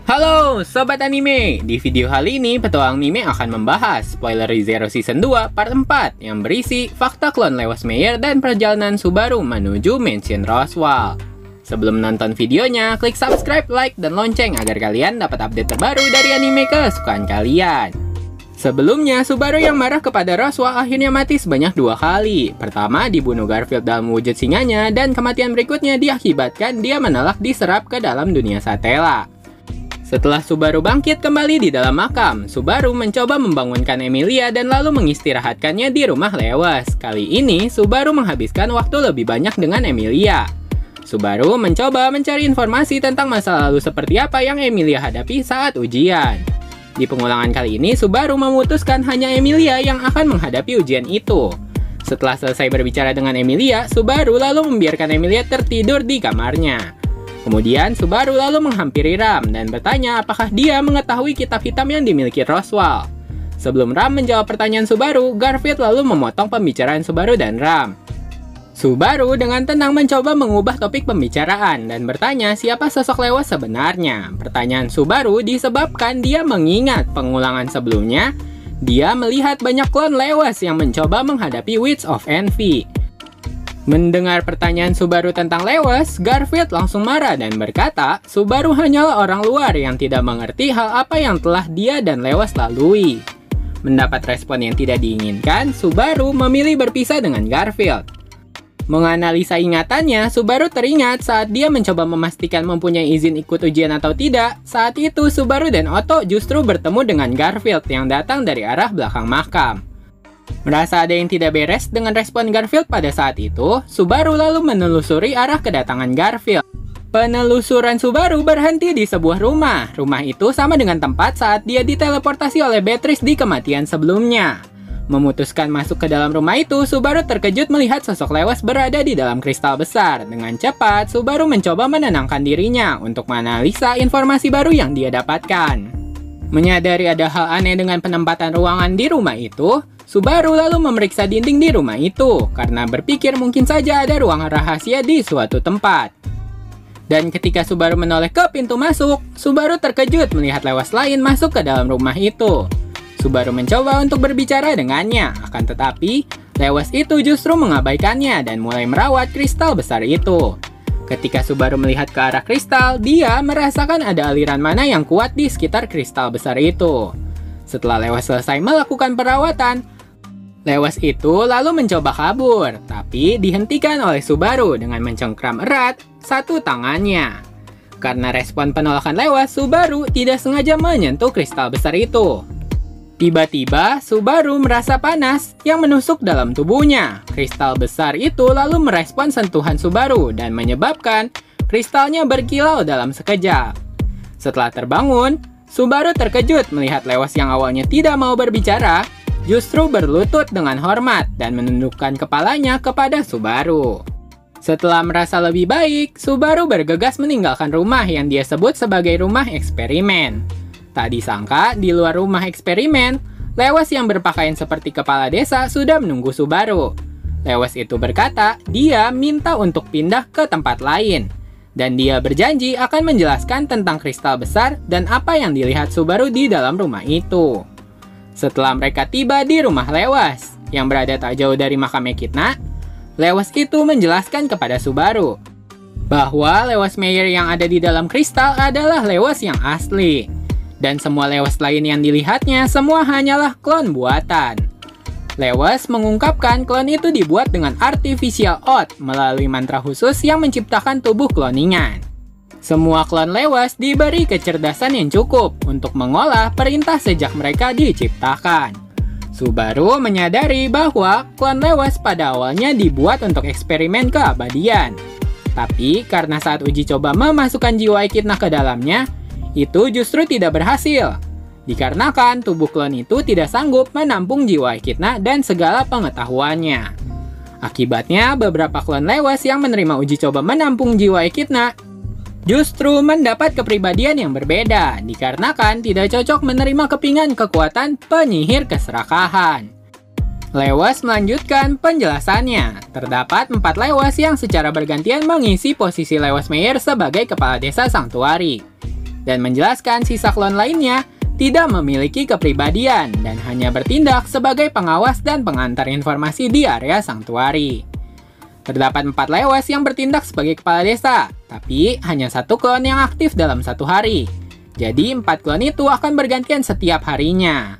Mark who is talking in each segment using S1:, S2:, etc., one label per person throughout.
S1: Halo Sobat Anime, di video kali ini Petualang Mime akan membahas spoiler Re:Zero Season 2 Part 4 yang berisi fakta klon Lewis Meyer dan perjalanan Subaru menuju Mansion Roswell. Sebelum nonton videonya, klik subscribe, like, dan lonceng agar kalian dapat update terbaru dari anime kesukaan kalian. Sebelumnya, Subaru yang marah kepada Roswell akhirnya mati sebanyak 2 kali. Pertama, dibunuh Garfield dalam wujud singanya, dan kematian berikutnya diakibatkan dia menolak diserap ke dalam dunia Satella. Setelah Subaru bangkit kembali di dalam makam, Subaru mencoba membangunkan Emilia dan lalu mengistirahatkannya di rumah Lewis. Kali ini, Subaru menghabiskan waktu lebih banyak dengan Emilia. Subaru mencoba mencari informasi tentang masa lalu seperti apa yang Emilia hadapi saat ujian. Di pengulangan kali ini, Subaru memutuskan hanya Emilia yang akan menghadapi ujian itu. Setelah selesai berbicara dengan Emilia, Subaru lalu membiarkan Emilia tertidur di kamarnya. Kemudian, Subaru lalu menghampiri Ram dan bertanya apakah dia mengetahui kitab hitam yang dimiliki Roswell. Sebelum Ram menjawab pertanyaan Subaru, Garfield lalu memotong pembicaraan Subaru dan Ram. Subaru dengan tenang mencoba mengubah topik pembicaraan dan bertanya siapa sosok Lewis sebenarnya. Pertanyaan Subaru disebabkan dia mengingat pengulangan sebelumnya, dia melihat banyak klon Lewis yang mencoba menghadapi Witch of Envy. Mendengar pertanyaan Subaru tentang Lewis, Garfield langsung marah dan berkata, Subaru hanyalah orang luar yang tidak mengerti hal apa yang telah dia dan Lewis lalui. Mendapat respon yang tidak diinginkan, Subaru memilih berpisah dengan Garfield. Menganalisa ingatannya, Subaru teringat saat dia mencoba memastikan mempunyai izin ikut ujian atau tidak. Saat itu, Subaru dan Otto justru bertemu dengan Garfield yang datang dari arah belakang makam. Merasa ada yang tidak beres dengan respon Garfield pada saat itu, Subaru lalu menelusuri arah kedatangan Garfield. Penelusuran Subaru berhenti di sebuah rumah. Rumah itu sama dengan tempat saat dia diteleportasi oleh Beatrice di kematian sebelumnya. Memutuskan masuk ke dalam rumah itu, Subaru terkejut melihat sosok Lewis berada di dalam kristal besar. Dengan cepat, Subaru mencoba menenangkan dirinya untuk menganalisa informasi baru yang dia dapatkan. Menyadari ada hal aneh dengan penempatan ruangan di rumah itu, Subaru lalu memeriksa dinding di rumah itu, karena berpikir mungkin saja ada ruangan rahasia di suatu tempat. Dan ketika Subaru menoleh ke pintu masuk, Subaru terkejut melihat Lewis lain masuk ke dalam rumah itu. Subaru mencoba untuk berbicara dengannya, akan tetapi Lewis itu justru mengabaikannya dan mulai merawat kristal besar itu. Ketika Subaru melihat ke arah kristal, dia merasakan ada aliran mana yang kuat di sekitar kristal besar itu. Setelah Lewis selesai melakukan perawatan, Lewis itu lalu mencoba kabur, tapi dihentikan oleh Subaru dengan mencengkram erat satu tangannya. Karena respon penolakan Lewis, Subaru tidak sengaja menyentuh kristal besar itu. Tiba-tiba, Subaru merasa panas yang menusuk dalam tubuhnya. Kristal besar itu lalu merespon sentuhan Subaru dan menyebabkan kristalnya berkilau dalam sekejap. Setelah terbangun, Subaru terkejut melihat Lewis yang awalnya tidak mau berbicara, justru berlutut dengan hormat dan menundukkan kepalanya kepada Subaru. Setelah merasa lebih baik, Subaru bergegas meninggalkan rumah yang dia sebut sebagai rumah eksperimen. Tak disangka, di luar rumah eksperimen, Lewis yang berpakaian seperti kepala desa sudah menunggu Subaru. Lewis itu berkata, dia minta untuk pindah ke tempat lain. Dan dia berjanji akan menjelaskan tentang kristal besar dan apa yang dilihat Subaru di dalam rumah itu. Setelah mereka tiba di rumah Lewis, yang berada tak jauh dari makam Echidna, Lewis itu menjelaskan kepada Subaru bahwa Lewis Meyer yang ada di dalam kristal adalah Lewis yang asli. Dan semua Lewis lain yang dilihatnya semua hanyalah klon buatan. Lewis mengungkapkan klon itu dibuat dengan artificial oat melalui mantra khusus yang menciptakan tubuh kloningan. Semua klon Lewis diberi kecerdasan yang cukup untuk mengolah perintah sejak mereka diciptakan. Subaru menyadari bahwa klon Lewis pada awalnya dibuat untuk eksperimen keabadian. Tapi karena saat uji coba memasukkan jiwa Echidna ke dalamnya, itu justru tidak berhasil. Dikarenakan tubuh klon itu tidak sanggup menampung jiwa Echidna dan segala pengetahuannya. Akibatnya, beberapa klon Lewis yang menerima uji coba menampung jiwa Echidna justru mendapat kepribadian yang berbeda, dikarenakan tidak cocok menerima kepingan kekuatan penyihir keserakahan. Lewis melanjutkan penjelasannya. Terdapat 4 Lewis yang secara bergantian mengisi posisi Lewis Meyer sebagai kepala desa Sanctuary. dan menjelaskan sisa klon lainnya tidak memiliki kepribadian dan hanya bertindak sebagai pengawas dan pengantar informasi di area Sanctuary. Terdapat 4 Lewas yang bertindak sebagai kepala desa, tapi hanya 1 klon yang aktif dalam 1 hari. Jadi 4 klon itu akan bergantian setiap harinya.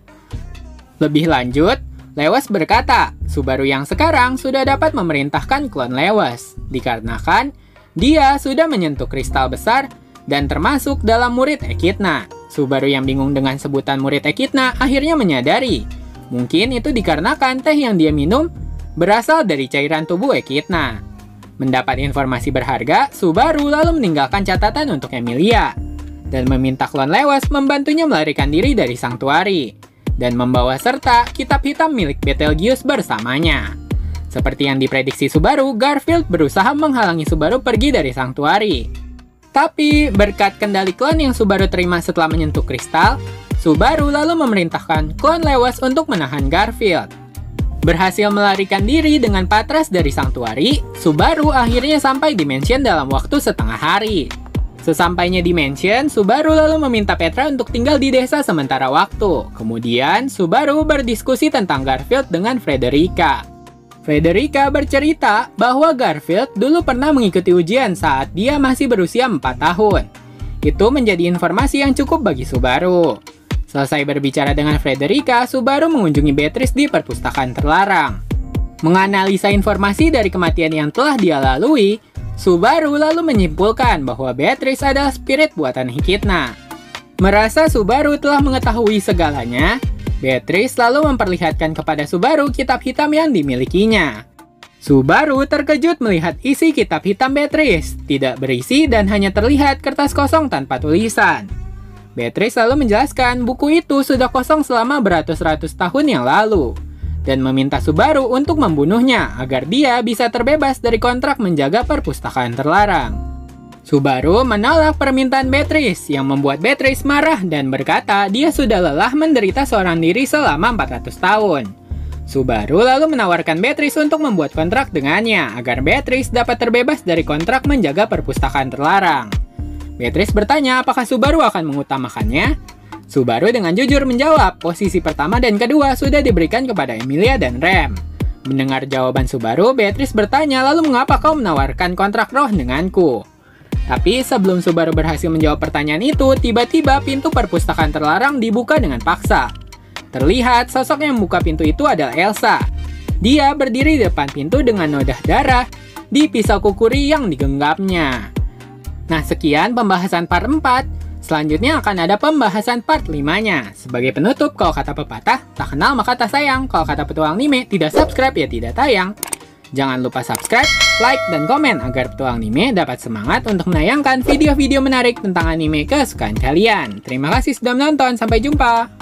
S1: Lebih lanjut, Lewas berkata, Subaru yang sekarang sudah dapat memerintahkan klon Lewas, dikarenakan dia sudah menyentuh kristal besar dan termasuk dalam murid Echidna. Subaru yang bingung dengan sebutan murid Echidna akhirnya menyadari, mungkin itu dikarenakan teh yang dia minum berasal dari cairan tubuh Echidna. Mendapat informasi berharga, Subaru lalu meninggalkan catatan untuk Emilia, dan meminta klon Lewas membantunya melarikan diri dari Sanctuary, dan membawa serta kitab hitam milik Betelgeuse bersamanya. Seperti yang diprediksi Subaru, Garfield berusaha menghalangi Subaru pergi dari Sanctuary. Tapi, berkat kendali klon yang Subaru terima setelah menyentuh kristal, Subaru lalu memerintahkan klon Lewas untuk menahan Garfield. Berhasil melarikan diri dengan patras dari Sanctuary, Subaru akhirnya sampai di mansion dalam waktu setengah hari. Sesampainya di mansion, Subaru lalu meminta Petra untuk tinggal di desa sementara waktu. Kemudian, Subaru berdiskusi tentang Garfield dengan Frederica. Frederica bercerita bahwa Garfield dulu pernah mengikuti ujian saat dia masih berusia 4 tahun. Itu menjadi informasi yang cukup bagi Subaru. Selesai berbicara dengan Frederica, Subaru mengunjungi Beatrice di perpustakaan terlarang. Menganalisa informasi dari kematian yang telah dia lalui, Subaru lalu menyimpulkan bahwa Beatrice adalah spirit buatan Echidna. Merasa Subaru telah mengetahui segalanya, Beatrice lalu memperlihatkan kepada Subaru kitab hitam yang dimilikinya. Subaru terkejut melihat isi kitab hitam Beatrice, tidak berisi dan hanya terlihat kertas kosong tanpa tulisan. Beatrice lalu menjelaskan buku itu sudah kosong selama beratus-ratus tahun yang lalu, dan meminta Subaru untuk membunuhnya agar dia bisa terbebas dari kontrak menjaga perpustakaan terlarang. Subaru menolak permintaan Beatrice yang membuat Beatrice marah dan berkata dia sudah lelah menderita seorang diri selama 400 tahun. Subaru lalu menawarkan Beatrice untuk membuat kontrak dengannya agar Beatrice dapat terbebas dari kontrak menjaga perpustakaan terlarang. Beatrice bertanya apakah Subaru akan mengutamakannya. Subaru dengan jujur menjawab, posisi pertama dan kedua sudah diberikan kepada Emilia dan Rem. Mendengar jawaban Subaru, Beatrice bertanya, lalu mengapa kau menawarkan kontrak roh denganku? Tapi sebelum Subaru berhasil menjawab pertanyaan itu, tiba-tiba pintu perpustakaan terlarang dibuka dengan paksa. Terlihat sosok yang membuka pintu itu adalah Elsa. Dia berdiri di depan pintu dengan nodah darah di pisau kukuri yang digenggamnya. Nah, sekian pembahasan part 4. Selanjutnya akan ada pembahasan part 5-nya. Sebagai penutup, kalau kata pepatah, tak kenal maka tak sayang. Kalau kata petualang anime, tidak subscribe ya tidak tayang. Jangan lupa subscribe, like, dan komen agar petualang anime dapat semangat untuk menayangkan video-video menarik tentang anime kesukaan kalian. Terima kasih sudah menonton, sampai jumpa!